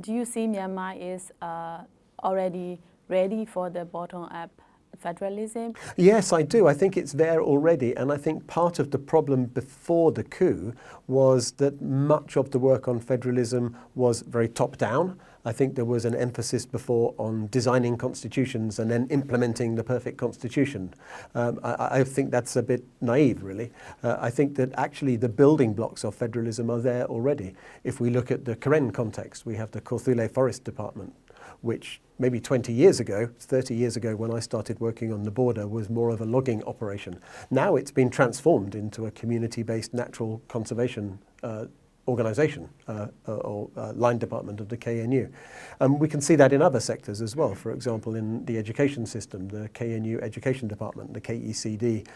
Do you see Myanmar is already ready for the bottom-up federalism? Yes, I do. I think it's there already, and I think part of the problem before the coup was that much of the work on federalism was very top-down. I think there was an emphasis before on designing constitutions and then implementing the perfect constitution. I think that's a bit naive, really. I think that actually the building blocks of federalism are there already. If we look at the Karen context, we have the Korthule Forest Department, which maybe 20 years ago, 30 years ago when I started working on the border was more of a logging operation. Now it's been transformed into a community-based natural conservation organisation or line department of the KNU. We can see that in other sectors as well. For example, in the education system, the KNU Education Department, the KECD,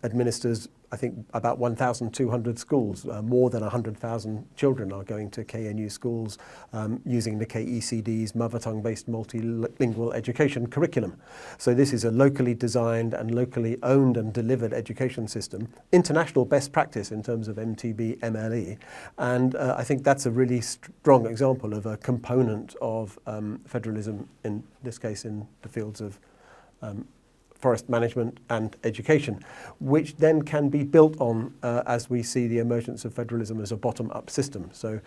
administers, I think, about 1,200 schools. More than 100,000 children are going to KNU schools using the KECD's mother tongue-based multilingual education curriculum. So this is a locally designed and locally owned and delivered education system, international best practice in terms of MTB, MLE, and I think that's a really strong example of a component of federalism, in this case in the fields of forest management and education, which then can be built on as we see the emergence of federalism as a bottom-up system. So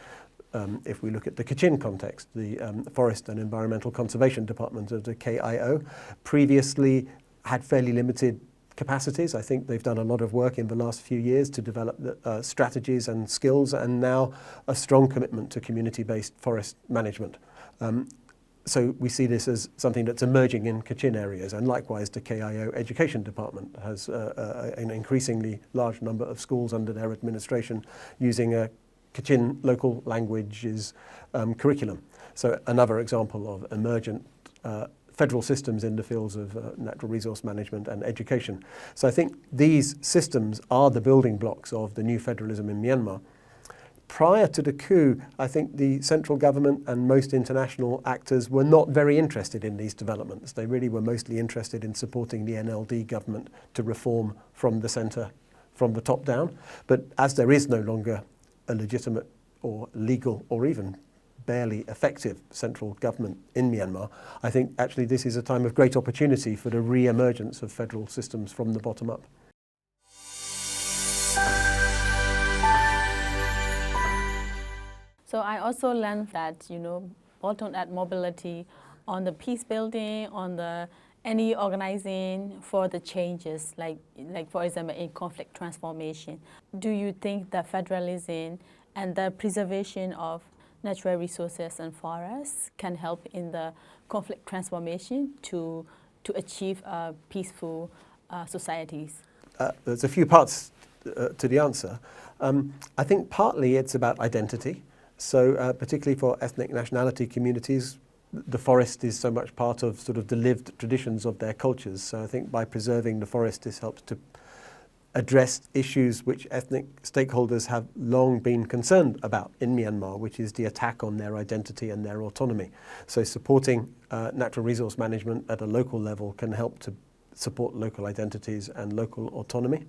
if we look at the Kachin context, the Forest and Environmental Conservation Department of the KIO previously had fairly limited capacities. I think they've done a lot of work in the last few years to develop the, strategies and skills, and now a strong commitment to community-based forest management. So we see this as something that's emerging in Kachin areas, and likewise the KIO Education Department has an increasingly large number of schools under their administration using a Kachin local languages curriculum. So another example of emergent federal systems in the fields of natural resource management and education. So I think these systems are the building blocks of the new federalism in Myanmar. Prior to the coup, I think the central government and most international actors were not very interested in these developments. They really were mostly interested in supporting the NLD government to reform from the centre, from the top down. But as there is no longer a legitimate or legal or even barely effective central government in Myanmar, I think actually this is a time of great opportunity for the re-emergence of federal systems from the bottom up. So I also learned that, bottom-up mobility on the peace building, on the any organizing for the changes, like for example in conflict transformation. Do you think that federalism and the preservation of natural resources and forests can help in the conflict transformation to achieve peaceful societies? There's a few parts to the answer. I think partly it's about identity. So particularly for ethnic nationality communities, the forest is so much part of sort of the lived traditions of their cultures. So I think by preserving the forest, this helps to address issues which ethnic stakeholders have long been concerned about in Myanmar, which is the attack on their identity and their autonomy. So supporting natural resource management at a local level can help to support local identities and local autonomy.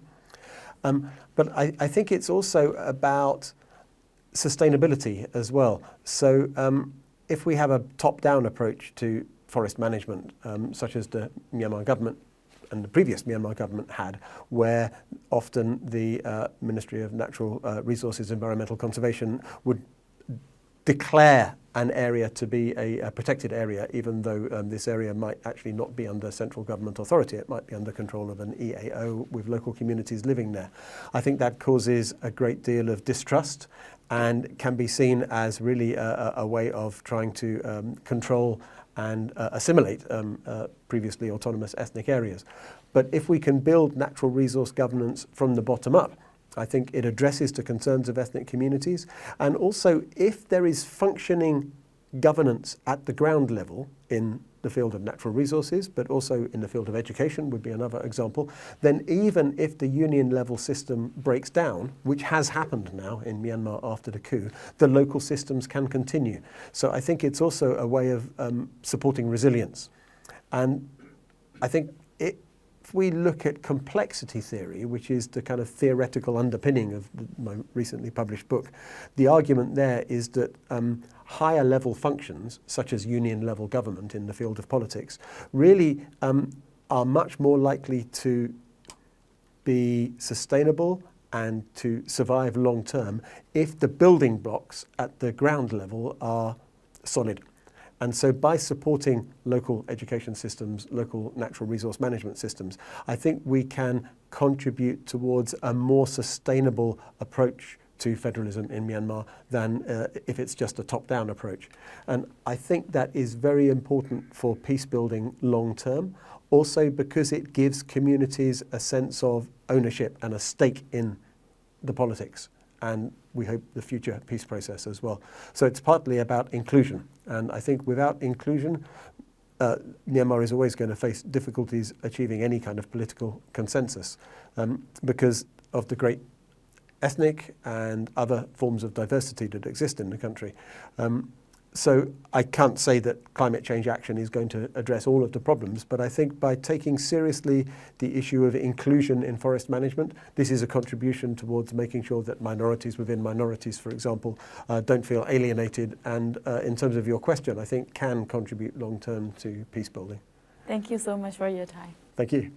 But I think it's also about sustainability as well. So if we have a top-down approach to forest management, such as the Myanmar government and the previous Myanmar government had, where often the Ministry of Natural Resources and Environmental Conservation would declare an area to be a protected area, even though this area might actually not be under central government authority. It might be under control of an EAO with local communities living there. I think that causes a great deal of distrust and can be seen as really a way of trying to control and assimilate previously autonomous ethnic areas. But if we can build natural resource governance from the bottom up, I think it addresses the concerns of ethnic communities. And also, if there is functioning governance at the ground level in the field of natural resources, but also in the field of education would be another example, then even if the union level system breaks down, which has happened now in Myanmar after the coup, the local systems can continue. So I think it's also a way of supporting resilience. And I think if we look at complexity theory, which is the kind of theoretical underpinning of my recently published book, the argument there is that higher level functions, such as union level government in the field of politics, really are much more likely to be sustainable and to survive long term if the building blocks at the ground level are solid. And so by supporting local education systems, local natural resource management systems, I think we can contribute towards a more sustainable approach to federalism in Myanmar than if it's just a top-down approach. And I think that is very important for peace building long term, also because it gives communities a sense of ownership and a stake in the politics, and we hope the future peace process as well. So it's partly about inclusion, and I think without inclusion, Myanmar is always going to face difficulties achieving any kind of political consensus because of the great ethnic and other forms of diversity that exist in the country. So I can't say that climate change action is going to address all of the problems, but I think by taking seriously the issue of inclusion in forest management, this is a contribution towards making sure that minorities within minorities, for example, don't feel alienated, and in terms of your question, I think can contribute long term to peace building. Thank you so much for your time. Thank you.